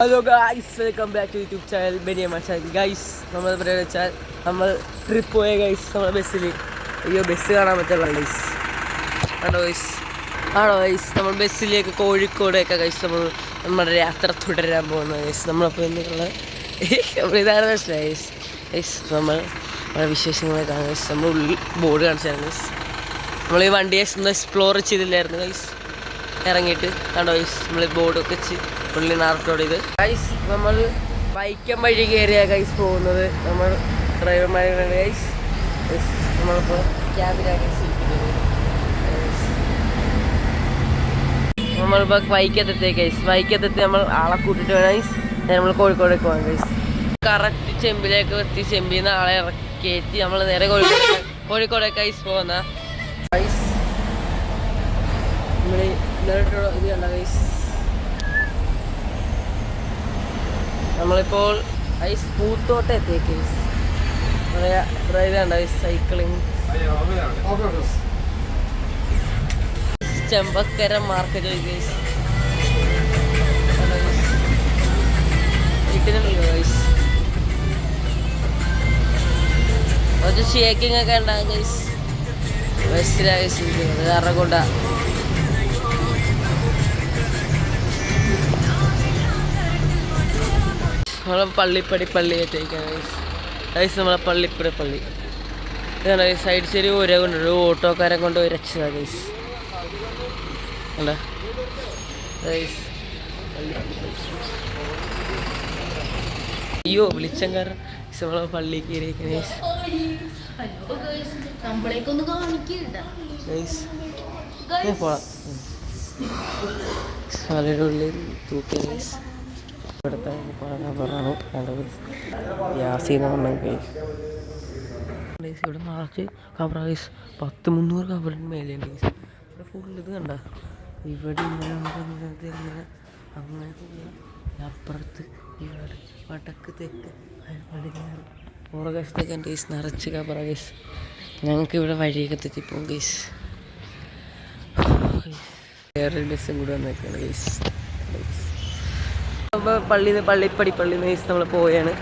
Hello guys, welcome back to YouTube channel Beniya channel. Guys, നമ്മൾ പറയുക വെച്ചാൽ നമ്മൾ ട്രിപ്പ് പോയ ഗൈസ് നമ്മളെ ബസ്സിൽ. അയ്യോ, ബസ് കാണാൻ പറ്റില്ല ഗൈസ്. ആണോ ഗൈസ്? ആണോ ഗൈസ്? നമ്മൾ ബസ്സിലേക്ക് കോഴിക്കോടൊക്കെ ഗൈസ് നമ്മുടെ യാത്ര തുടരാൻ പോകുന്ന ഗൈസ്. നമ്മളപ്പോൾ എന്നുള്ള ഇതാണ് മനസ്സിലായി ഗൈസ്. ഗൈസ്, നമ്മൾ നമ്മുടെ വിശേഷങ്ങളൊക്കെയാണ് ഗൈസ്. നമ്മൾ ഉള്ളിൽ ബോർഡ് കാണിച്ചാണ് ഗൈസ്. നമ്മൾ ഈ വണ്ടിയെ ഒന്ന് എക്സ്പ്ലോർ ചെയ്തില്ലായിരുന്നു ഗൈസ്. ഇറങ്ങിയിട്ട് കണ്ടോ ഗൈസ്, നമ്മൾ ബോർഡൊക്കെ വെച്ച് പുള്ളി നാർത്തോട് ഇത് ഗൈസ്. നമ്മൾ വൈക്കം വഴി കയറിയ ഗൈസ് പോകുന്നത്. നമ്മൾ ഡ്രൈവർമാരാണ് ഗൈസ്. നമ്മളിപ്പോൾ ക്യാബിലാണ് ഗൈസ്. നമ്മളിപ്പോൾ വൈക്കത്തെത്തി ഗൈസ്. വൈക്കത്തെത്തി നമ്മൾ ആളെ കൂട്ടിയിട്ട് വേണം ഗൈസ് നമ്മൾ കോഴിക്കോടേക്ക് പോകാം ഗൈസ്. കറക്റ്റ് ചെമ്പിലേക്ക് എത്തി. ചെമ്പിൽ നിന്ന് ആളെ കയറ്റി നമ്മൾ നേരെ കോഴിക്കോടേക്ക് ഗൈസ് പോകുന്ന ഗൈസ്. നമ്മൾ ഇന്നലെ ഇത് കണ്ട ഗൈസ്. നമ്മളിപ്പോൾ ഐസ് പൂത്തോട്ടം എത്തിയ കേസ്. ഡ്രൈവ് കണ്ട ഐസ് സൈക്ലിങ്. ചെമ്പക്കര മാർക്കറ്റ് കേസ്. ഗൈസ് കുറച്ച് ഷേക്കിംഗ് ഒക്കെ ഉണ്ടാകും ഗൈസ്. ബസ്സിലായി കാരണം കൊണ്ടാ നമ്മളെ പള്ളി ഏറ്റായിക്കാണ് ഗൈസ്. നമ്മളെ പള്ളി ഇതാണ് ഗൈസ്. സൈഡ് ചെറിയ ഒരേ കൊണ്ടൊരു ഓട്ടോക്കാരെ കൊണ്ട് രക്ഷതാണ് ഗൈസ്. അല്ല ഗൈസ്, അയ്യോ വിളിച്ചങ്കാരൻ നമ്മളെ പള്ളി കയറിയിരിക്കുന്ന ഗൈസ്. പോളാം വളരെ ഉള്ളിൽ തൂക്കിയ ഗൈസ്. ഇവിടുത്തെ കവറാണ് കണ്ടത്. ഗ്യാസിന്ന് പറഞ്ഞ കേസ്. ഇവിടെ നിറച്ച് കവറാ ഗൈസ്. 100-300 കവറിന് മേലെയുണ്ട് ഗൈസ്. ഇവിടെ ഫുൾ ഇത് കണ്ട. ഇവിടെ ഇങ്ങനെ അങ്ങനെ അപ്പുറത്ത് ഇവിടെ വടക്ക് തെക്ക് പടിഞ്ഞാറ് പുറകശത്തേക്ക് ഉണ്ട് ഗൈസ്. നിറച്ച് കവറാ ഗൈസ്. ഞങ്ങൾക്ക് ഇവിടെ വഴിയൊക്കെ തെറ്റിപ്പോകും ഗൈസ്. വേറൊരു ബസ്സും കൂടെ വന്നേക്കാണ് ഗൈസ്. പള്ളി നൈസ് നമ്മൾ പോയാണ്.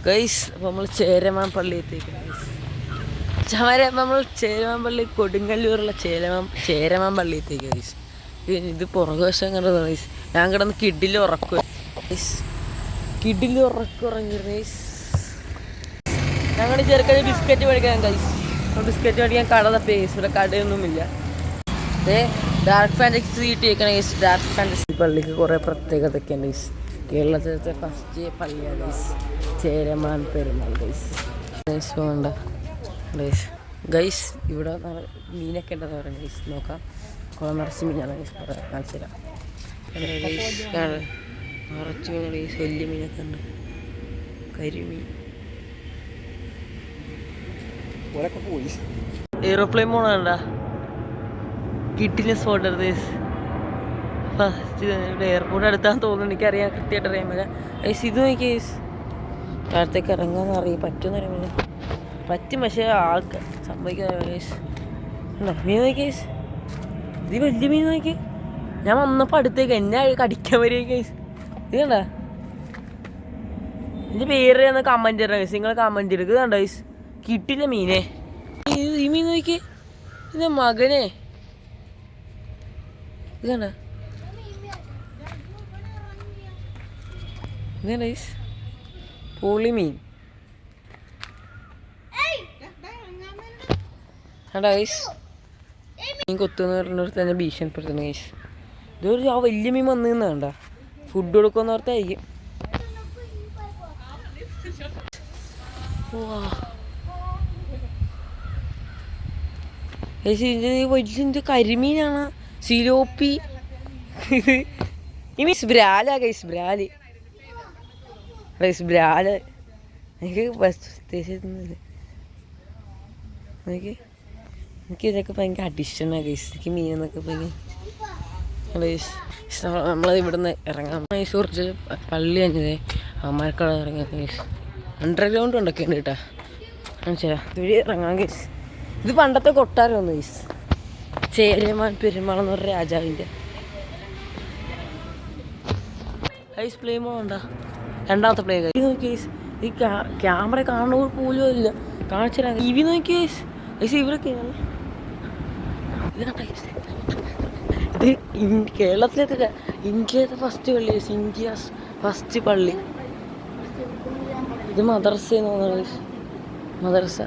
ഗൈസ് അപ്പോൾ നമ്മൾ ചേരമാൻ പള്ളി എത്തിയിരിക്കുന്നു ഗൈസ്. നമ്മൾ ചേരമാൻ പള്ളി കൊടുങ്ങല്ലൂരുള്ള ചേരമാൻ പള്ളി എത്തിയിരിക്കുക ഗൈസ്. ഇത് പുറകുവശം കണ്ടത് ഗൈസ്. ഞാൻ കിടന്ന് കിഡിൽ ഉറക്കുക ഗൈസ്. ഉറങ്ങിയിരുന്നു ഗൈസ്. ഞങ്ങൾ ചെറുക്കന് ബിസ്ക്കറ്റ് മേടിക്കാൻ ഗൈസ്. ബിസ്ക്കറ്റ് മേടിക്കാൻ കട തപ്പി ഗൈസ്. ഇവിടെ കടയൊന്നുമില്ല. ഡാർക്ക് ഫാൻറ്റസി കിട്ടിയേക്കണ ഗൈസ്. ഡാർക്ക് ഫാൻറ്റസി പള്ളിക്ക് കുറേ പ്രത്യേകതയൊക്കെ ഉണ്ട് ഗൈസ്. കേരളത്തിലത്തെ ഫസ്റ്റ് പള്ളിയാണ് guys Cheraman Perumal guys. Guys പോകണ്ട ഗൈസ്. ഗൈസ് ഇവിടെ മീനൊക്കെ ഉണ്ടെന്ന് പറയാം ഗൈസ്. നോക്കാം, കുളം നിറച്ച് മീനാണ് ഗൈസ്. കാണിച്ചു തരാം ഗൈസ്. നിറച്ച് മീനാണ് ഗൈസ്. വലിയ മീനൊക്കെ ഉണ്ട്. കരിമീൻ. എയ്റോപ്ലെയിൻ പോണണ്ട കിട്ടില്ല സ്പോട്ട് ഗൈസ്. ഫസ്റ്റ് ഇവിടെ എയർപോർട്ട് അടുത്താന്ന് തോന്നുന്നു. എനിക്കറിയാം കൃത്യമായിട്ട് അറിയാൻ പറ്റില്ല ഗൈസ്. ഇത് നോക്കി ഗൈസ്. താഴത്തേക്ക് ഇറങ്ങാന്ന് അറിയാം പറ്റുമെന്ന് അറിയുമ്പോൾ പറ്റും. പക്ഷേ ആൾക്ക് സമ്മതിക്കാൻ ഗൈസ്. മീൻ നോക്കി ഗൈസ്. ഇത് വലിയ മീൻ നോക്കി. ഞാൻ വന്നപ്പോൾ അടുത്തേക്ക് എന്നെ കടിക്കാൻ വരിക ഗൈസ്. ഇത് കണ്ട. ഇതിൻ്റെ പേര് എന്ന് കമൻറ്റ് ചെയ്യണം ഗൈസ്. നിങ്ങൾ കമൻറ്റ് ചെയ്ത് കണ്ട ഗൈസ്. കിട്ടില്ല മീനെ. ഈ മീൻ നോക്കി. ഇത് മകനെ ഇത് കണ്ട. ഇതാണ് ഗൈസ് പുളിമീൻ. കണ്ടാ ഗൈസ്. മീൻ കൊത്തുന്ന് പറഞ്ഞിടത്ത് തന്നെ ഭീഷണിപ്പെടുത്തുന്നു ഗൈസ്. ഇതൊരു ആ വലിയ മീൻ വന്നു നിന്ന് കണ്ട. ഫുഡ് കൊടുക്കുമെന്ന് ഓർത്തായിരിക്കും. വലിയ കരിമീനാണ്. സിലോപ്പി. ഈ മീൻസ് ബ്രാല ഗൈസ്. ബ്രാല് എനിക്ക് എനിക്ക് ഇതൊക്കെ ഭയങ്കര അഡിക്ഷനാണ് ഗൈസ്. എനിക്ക് മീനെന്നൊക്കെ ഭയങ്കര ഗൈസ്. നമ്മളത് ഇവിടുന്ന് ഇറങ്ങാം. കുറച്ച് പള്ളി കഴിഞ്ഞതേ അമ്മക്കട ഇറങ്ങിയ ഗൈസ്. അണ്ടർഗ്രൗണ്ട് ഉണ്ടൊക്കെ ഉണ്ട് കേട്ടോ. മനസ്സിലാ വഴി ഇറങ്ങാം ഗൈസ്. ഇത് പണ്ടത്തെ കൊട്ടാരമൊന്നും ഗൈസ്. ചേരമാൻ പെരുമാൾ എന്ന് പറഞ്ഞ രാജാവിൻ്റെ ഐസ് പ്ലേ വേണ്ട. രണ്ടാമത്തെ പ്ലേ നോക്കി ഈ ക്യാമറ കാണുന്ന പോലും ഇല്ല. കാണിച്ചു തരാം. ഇവി നോക്കി ഐസ് ഇവരൊക്കെ ഇത് കേരളത്തിലത്തെ ഇന്ത്യയിലത്തെ ഫസ്റ്റ് പള്ളി ഐസ്. ഇന്ത്യ ഫസ്റ്റ് പള്ളി. ഇത് മദ്രസ എന്ന് തോന്നുന്നത്. മദ്രസ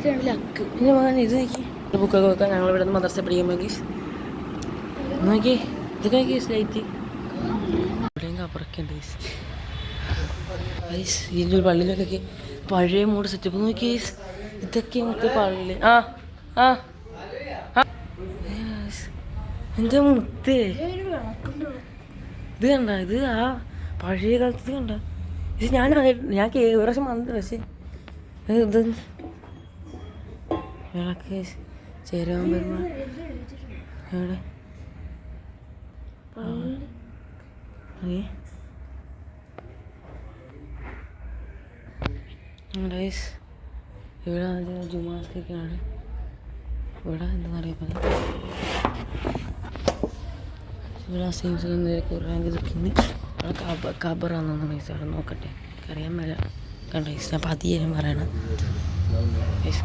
പിന്നെ മകൻ ഇത് നോക്കി ബുക്കൊക്കെ വെക്കാം. ഞങ്ങളിവിടെ നിന്ന് മദ്രസ പഠിക്കുമ്പോൾ ഗീസ് നോക്കി ഇതൊക്കെ നോക്കി ലൈറ്റ് ഇവിടെയും കപ്പറൊക്കെ ഉണ്ട് ഗീസ്. ഗീസ് ഇതിൻ്റെ ഒരു പള്ളിയിലൊക്കെ പഴയ മൂട് സെറ്റപ്പ് നോക്കി ഗീസ്. ഇതൊക്കെ മൊത്തം പള്ളി. ആ ആ എന്താ മുത്തേ ഇത് കണ്ട. ഇത് ആ പഴയ കാലത്ത് കണ്ട. ഇത് ഞാൻ ഒരു പ്രാവശ്യം വന്നിട്ട് പക്ഷേ ഇത് വിളക്ക് ചേരാൻ വരുമ്പോ എവിടെ ഇവിടെ ജുമാസ്തിക്കാണ്. ഇവിടെ എന്താ അറിയപ്പെടുന്നത് ഇവിടെ റാങ്ക് ഇതൊക്കെ ഖബറാണെന്ന് പൈസ അവിടെ നോക്കട്ടെ. അറിയാൻ മേല കണ്ട ഞാൻ പതിയേലും പറയണം.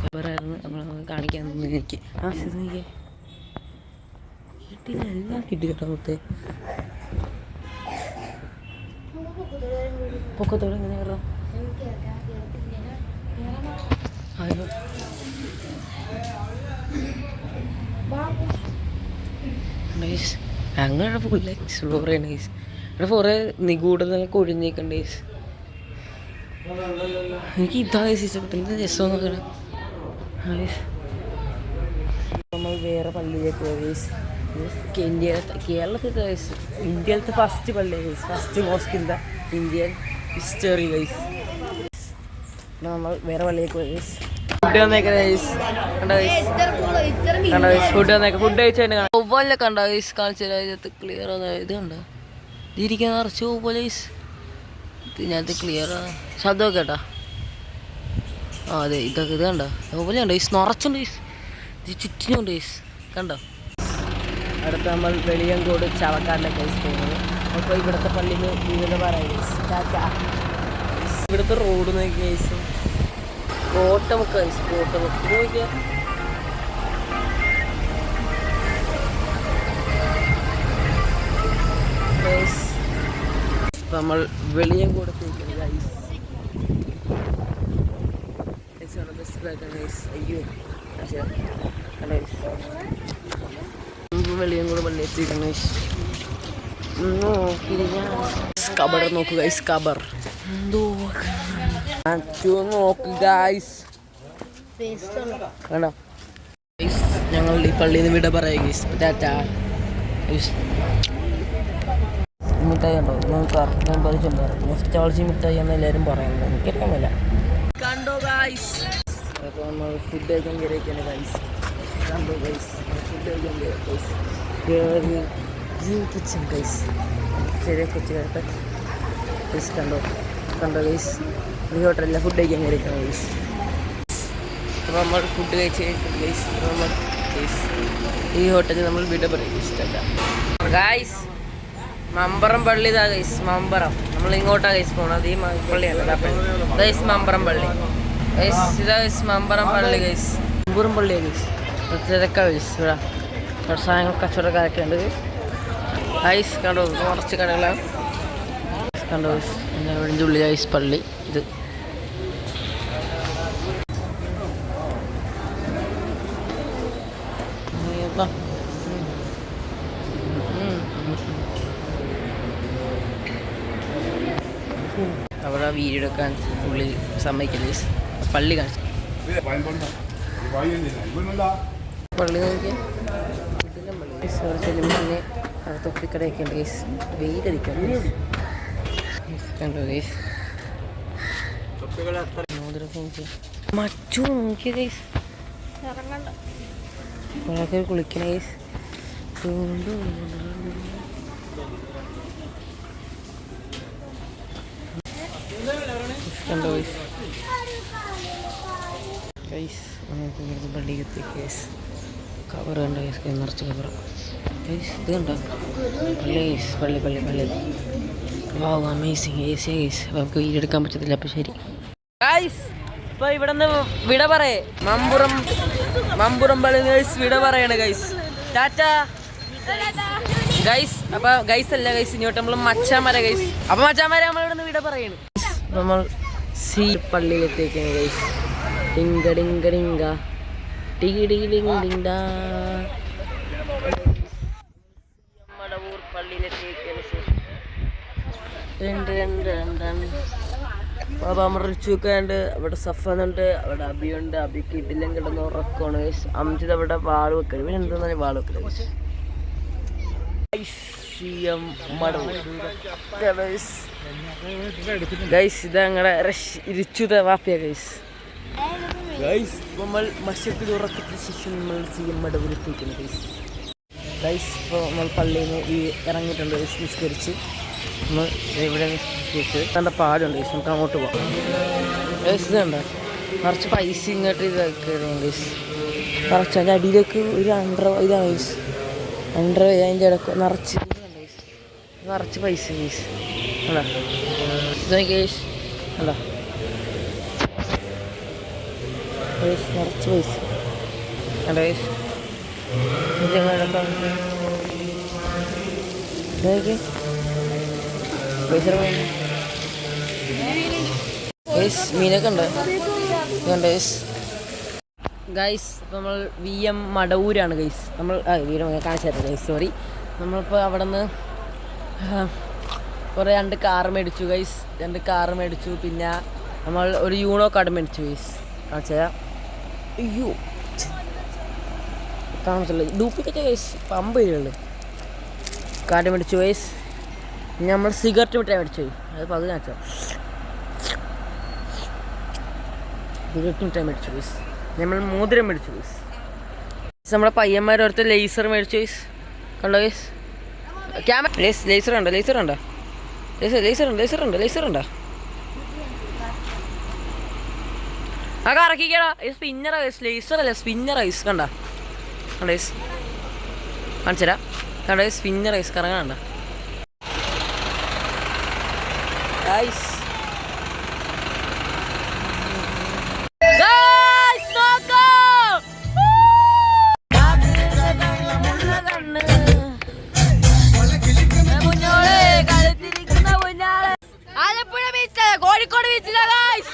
ഖബറായിരുന്നു നമ്മൾ കാണിക്കാൻ തോന്നി എനിക്ക്. ആ സ്ഥിതിക്ക് കിട്ടില്ല, എല്ലാം കിട്ടി കേട്ടോ മുത്തേ. പൊക്കത്തോടെ എങ്ങനെ കയറാം? അങ്ങനെ ഫുൾ എക്സ്പ്ലോർ ചെയ്യണം ഗൈസ്. ഇവിടെ കുറേ നിഗൂഢതകളൊക്കെ ഒഴിഞ്ഞേക്കണ്ട ഗൈസ്. എനിക്ക് ഇതാ ഇഷ്ടപ്പെട്ടു. എന്ത് രസം നോക്കണം. നമ്മൾ വേറെ പള്ളിയിലേക്ക് പോയി ഗൈസ്. കേരളത്തിലത്തെ ഗൈസ് ഇന്ത്യയിലത്തെ ഫസ്റ്റ് പള്ളി guys. First mosque in the Indian history guys. നമ്മൾ വേറെ പള്ളിയിലേക്ക് പോയി ഗൈസ്. ഫുഡ് വന്നേക്കാം ഗൈസ്. കണ്ട ഗൈസ് കണ്ട ഗൈസ് ഫുഡ് വന്നേക്കാം. ഫുഡ് കഴിച്ചായിട്ട് കാണാം. ഒവ്വല്ല കണ്ട ഗൈസ് കാണിച്ചു തരാം. ഇതിനകത്ത് ക്ലിയർ ഇത് കണ്ടോ ഇതിരിക്കാൻ നിറച്ച് പോലെ ഗൈസ്. ഇതിനകത്ത് ക്ലിയർ ശബ്ദമൊക്കെ കേട്ടാ. ആ അതെ ഇതൊക്കെ ഇത് കണ്ടോ അതുപോലെ ഉണ്ട് ഗൈസ്. നിറച്ചുണ്ട് ഗൈസ്. ഇത് ചുറ്റിനുണ്ട് ഗൈസ് കണ്ടോ. അടുത്ത് നമ്മൾ വെളിയങ്കോട് ചാവക്കാടിലേക്ക് ഗൈസ് പോകുന്നത്. അപ്പോൾ ഇവിടുത്തെ പള്ളിയിൽ വിവിധ പറയാം ഗൈസ്. ഇവിടുത്തെ റോഡ് നോക്കി ഗൈസ്. കോട്ടമുക്ക് ഗൈസ്. കോട്ടമുക്ക് നോക്കിയാൽ നമ്മൾ വെളിയങ്കോടത്തേക്ക് ഗൈസ്. അയ്യോ വെളിയങ്കോട് പള്ളി എത്തിക്കണം ഗൈസ്. കബർ നോക്കൂ ഗൈസ്. കബർ നോക്ക് ഗൈസ്. വേണോ ഞങ്ങൾ ഈ പള്ളിയിൽ നിന്ന് വിട പറയാം ഗൈസ്. മിഠായി ഉണ്ടോ നിങ്ങൾക്ക് ഞാൻ പരിചയമുണ്ടായിരുന്നു. നൊസ്റ്റാൾജി മിഠായി എന്ന് എല്ലാവരും പറയുന്നത് എനിക്കറിയാമല്ല. കണ്ടോ ഗൈസ്. അപ്പോൾ നമ്മൾ ഫുഡ് കഴിക്കാൻ കയറിയൊക്കെയാണ് ഗൈസ്. കണ്ടോ ഗൈസ് ഫുഡ് കഴിക്കാൻ കയറി ഗൈസ്. Kitchen guys. ചെറിയ കൊച്ചു കേട്ടെ ഗൈസ്. കണ്ടോ കണ്ടോ ഗൈസ്. ഈ ഹോട്ടലിലെ ഫുഡ് കഴിക്കാൻ കയറിയൊക്കെയാണ് ഗൈസ്. അപ്പോൾ നമ്മൾ ഫുഡ് കഴിച്ച് കഴിഞ്ഞിട്ട് ഗൈസ് നമ്മൾ ഗൈസ് ഈ ഹോട്ടലിൽ നമ്മൾ വിട പറയും ഇഷ്ടമല്ല ഗൈസ്. മമ്പറം പള്ളി ഇതാ ഗൈസ്. മമ്പറം നമ്മൾ ഇങ്ങോട്ടാ ഗൈസ് പോകണം. ഈ പള്ളിയാണ് ഗൈസ്. മമ്പറം പള്ളി ഗൈസ്. ഇതാ ഗൈസ് മമ്പറം പള്ളി ഗൈസ്. മമ്പൂറും പള്ളിയാണ് ഗൈസ്. തിരക്കാ ഗൈസ്. ഇവിടെ സാധനങ്ങൾ കച്ചവടക്കാരൊക്കെ ഉണ്ട് ഗൈസ്. ഗൈസ് കണ്ടോ കുറച്ച് കടകളാണ് കണ്ടോ ഗൈസ്. ഇവിടെ ഉള്ളിൽ ഗൈസ് പള്ളി ഇത്. അവിടെ വീഡിയോ എടുക്കാൻ ഉള്ളിൽ സമ്മതിക്കില്ല. പള്ളി കാണിച്ചു. പള്ളി നോക്കിയാൽ പിന്നെ അത് തൊപ്പിക്കടയൊക്കെ ഉണ്ട് ഗൈസ്. വെയിലടിക്കാം കണ്ടോ ഗൈസ്. മച്ചു നോക്കിയ ഗൈസ്. വളരെ കുളിക്കണ ഗൈസ്. കണ്ടോ ഗൈസ്. ഗൈസ് പള്ളിക്ക് എത്തി ഗൈസ്. കവർ കണ്ട ഗൈസ്, നിറച്ച് കവർ ഗൈസ്. ഇത് കണ്ടോ പള്ളി പള്ളി പള്ളി. വാവ് അമേസിങ്. Asia guys. അപ്പോൾ നമുക്ക് വീഡിയോ എടുക്കാൻ പറ്റത്തില്ല. അപ്പോൾ ശരി ഗൈസ്, ഇപ്പോൾ ഇവിടെ നിന്ന് വിട പറയേ. മമ്പുറം പള്ളി ഗൈസ് വിട പറയണേ ഗൈസ്. ടാറ്റ ഗൈസ്. അപ്പോൾ ഗൈസ് അല്ല ഗൈസ്, ഇങ്ങോട്ട് നമ്മൾ മച്ചാമര ഗൈസ്. അപ്പോൾ മച്ചാമര നമ്മളിവിടെ നിന്ന് വിട പറയണേ. നമ്മൾ സി പള്ളിയിലെത്തിയേക്കാണ് ഗൈസ്. ഡിങ്ക ഡിങ്ക ഡിങ്ക ടിഗി ഡിഗി ഡിങ് ഡിങ്ക. നമ്മുടെ ഊർ പള്ളിയിലെത്തിയേക്കാണ്. അപ്പോൾ നമ്മൾ റിച്ചുക്കുണ്ട്, അവിടെ സഫന്നുണ്ട്, അവിടെ അബിയുണ്ട്. അബിക്ക് ഇടിലും കിടന്ന് ഉറക്കമാണ് ഗൈസ്. അംജിത് അവിടെ വാൾ വെക്കണം. പിന്നെ എന്താ വാൾ വെക്കണം ഗൈസ്. ഇത് ഞങ്ങളുടെ റിച്ചുത വാപ്പിയ ഗൈസ്. നമ്മൾ മസ്ജിദിൽ ഉറക്കത്തിന് ശേഷം നമ്മൾ സിയം മടവൂരെത്തിയിരിക്കുന്നു ഗൈസ്. ഗൈസ് ഇപ്പോൾ നമ്മൾ പള്ളിയിൽ നിന്ന് ഇറങ്ങിയിട്ടുണ്ട് ഗൈസ്. നിസ്കരിച്ച് നമ്മൾ ഇവിടെ നിസ്കരിച്ച് നല്ല പാടുണ്ട് ഗൈസ്. നമുക്ക് അങ്ങോട്ട് പോകാം ഗൈസ്. ഇതുണ്ട് നിറച്ച് പൈസ ഇങ്ങോട്ട് ഇതാക്കിയിരുന്നു ഗൈസ്. നിറച്ച് അതിൻ്റെ അടിയിലേക്ക് ഒരു ഇതാണ് ഗൈസ്. അതിൻ്റെ ഇടയ്ക്ക് നിറച്ച് പൈസ ഗൈസ്. അല്ല ഇത് ഗൈസ് അല്ല നിറച്ച് പൈസ അല്ല ഗൈസ്. പൈസ മീനൊക്കെ ഉണ്ട് ഗൈസ്. ഇപ്പോൾ നമ്മൾ VM മടവൂരാണ് ഗൈസ്. നമ്മൾ വീട് കാണിച്ചായിരുന്നു ഗൈസ്. സോറി. നമ്മളിപ്പോൾ അവിടെ നിന്ന് കുറേ 2 കാറ് മേടിച്ചു ഗൈസ്. 2 കാറ് മേടിച്ചു. പിന്നെ നമ്മൾ ഒരു യൂണോ കാർഡ് മേടിച്ചു ഗൈസ്. കാണിച്ചാൽ അയ്യോ കാണിച്ചില്ല, ഡ്യൂപ്ലിക്കേറ്റ് ഗൈസ്. 50 രൂപയുള്ളൂ. കാർഡ് മേടിച്ചു ഗൈസ്. പിന്നെ നമ്മൾ സിഗരറ്റ് മിഠായി മേടിച്ചു. അത് പകുതി കാണിച്ചോ. സിഗരറ്റ് മിഠായി മേടിച്ചു ഗൈസ്. നമ്മൾ മോതിരം മേടിച്ചു ഗൈസ്. നമ്മുടെ പയ്യന്മാരോർത്ത് ലേസർ മേടിച്ചു ഗൈസ്. കണ്ടോ ഗൈസ്? ക്യാമറ ലേസർ ഉണ്ടോ? ആ കറക്കിക്കടാ. സ്പിന്നറാ ഗൈസ്. ലേസർ അല്ല, സ്പിന്നർ ഗൈസ്. കണ്ടോ ഗൈസ്? കാണിച്ചുതരാം. കണ്ടോ ഗൈസ്? Spinner guys. കറങ്ങാണ്ട ഗൈസ്. കോഴിക്കോട് ബീച്ചിലാ ഗൈസ്.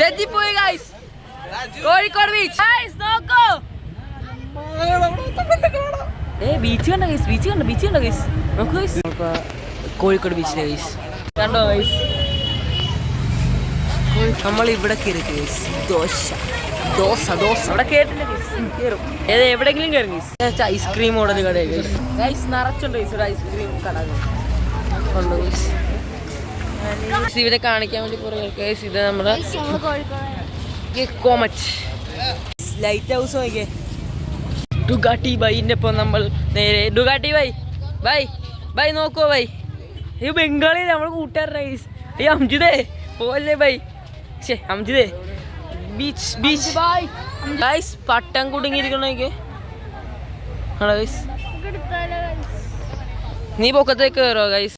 തെറ്റിപ്പോയി ഗൈസ്. Kozhikode beach guys. നോക്കൂ. ബീച്ച് കണ്ടോ ഗൈസ്? ബീച്ച് കണ്ടോ ഗൈസ്? നോക്കൂ ഗൈസ്. കോഴിക്കോട് ബീച്ചിലെ ഗൈസ്. കണ്ടോ ഗൈസ്? നമ്മൾ ഇവിടെ കയറി ഗൈസ്. ദോശ അവിടെ കേട്ടില്ല ഗൈസ്. കയറും എവിടെയെങ്കിലും കയറും ഗൈസ്. ഐസ്ക്രീം മോഡൽ കട ഗൈസ്. ഗൈസ് നിറച്ചുണ്ട് ഗൈസ്. ഒരു ഐസ്ക്രീം കട ഉണ്ട് ഗൈസ്. ഇവരെ കാണിക്കാൻ വേണ്ടി പോകുന്ന ഗൈസ്. ഇത് നമ്മുടെ കോമറ്റ് ലൈറ്റ് ഹൗസ് നോക്കിയേ. ഡുഗാട്ടി ബൈൻ്റെ ഇപ്പോൾ നമ്മൾ നേരെ ഡുഗാട്ടി ബൈ നോക്കോ ബൈ. ഈ ബംഗാളിയിൽ നമ്മൾ കൂട്ടുകാരുടെ ഗൈസ്. ഈ അംജിതേ പോലെ ബൈ. അംജിതേ ബീച്ച് ഗൈസ്. പട്ടം കുടുങ്ങിയിരിക്കണോ നോക്കിയേ. ആണോ ഗൈസ്? നീ പൊക്കത്തേക്ക് കയറോ ഗൈസ്?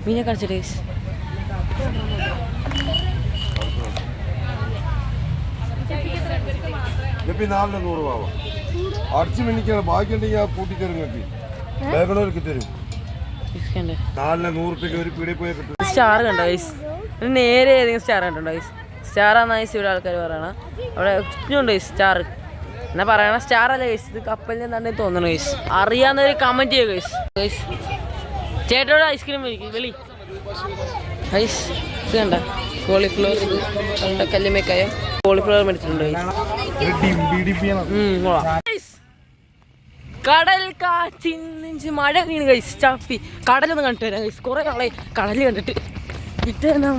മീനെ കാണിച്ചിട്ട് ഗൈസ്. സ്റ്റാർ കണ്ടോ ഗൈസ്? നേരെ ഏതെങ്കിലും സ്റ്റാർ കണ്ടോ ഗൈസ്? സ്റ്റാറാന്ന് ഗൈസ് ഇവിടെ ആൾക്കാർ പറയണ. അവിടെ ഉണ്ട് ഗൈസ് സ്റ്റാർ. എന്നാ പറയണ സ്റ്റാർ അല്ല ഗൈസ്. ഇത് കപ്പലിൽ നിന്നാണ് തോന്നണു ഗൈസ്. അറിയാവുന്നവർ കമന്റ് ചെയ്യുക ഗൈസ്. ഗൈസ് ചേട്ടനോട് ഐസ്ക്രീം വിളി ഗൈസ്. ഇത് കണ്ട കോളിഫ്ലവർ. ഇത് കണ്ട കല്ലുമേക്കായം കോളിഫ്ലവർ മേടിച്ചിട്ടുണ്ട് ഗൈസ്. കടൽ കാറ്റിന് മഴ വീണ് ഗൈസ്. ചാപ്പി കടലൊന്നും കണ്ടിട്ട് വരാം ഗൈസ്. കുറെ നാളെ കടൽ കണ്ടിട്ട്. ഇട്ടേന്നാ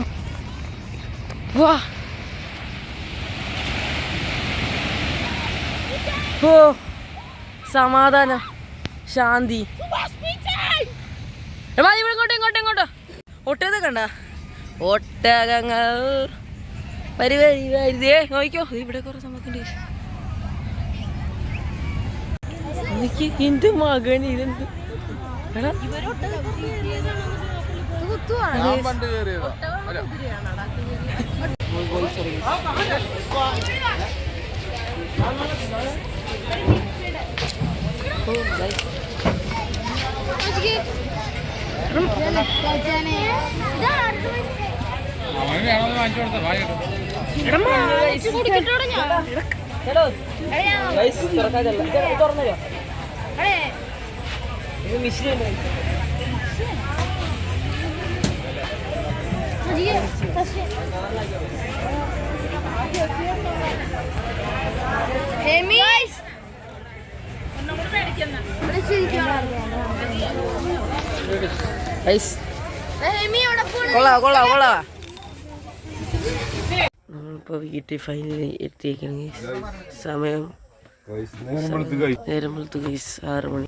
വാ. ഓ സമാധാനം, ശാന്തി. ഇങ്ങോട്ടോ ഒട്ടകത്തെ കണ്ട? ഒട്ടകങ്ങൾ പരിവരിതേ നോക്കിക്കോ. ഇവിടെ കുറെ സംഭവത്തിൻ്റെ എന്റെ മകൻ ഇതെന്ത് എടാ നമ്മളിപ്പോ വീട്ടിൽ ഫൈനലി എത്തിയിരിക്കണ സമയം നേരം 6 മണി.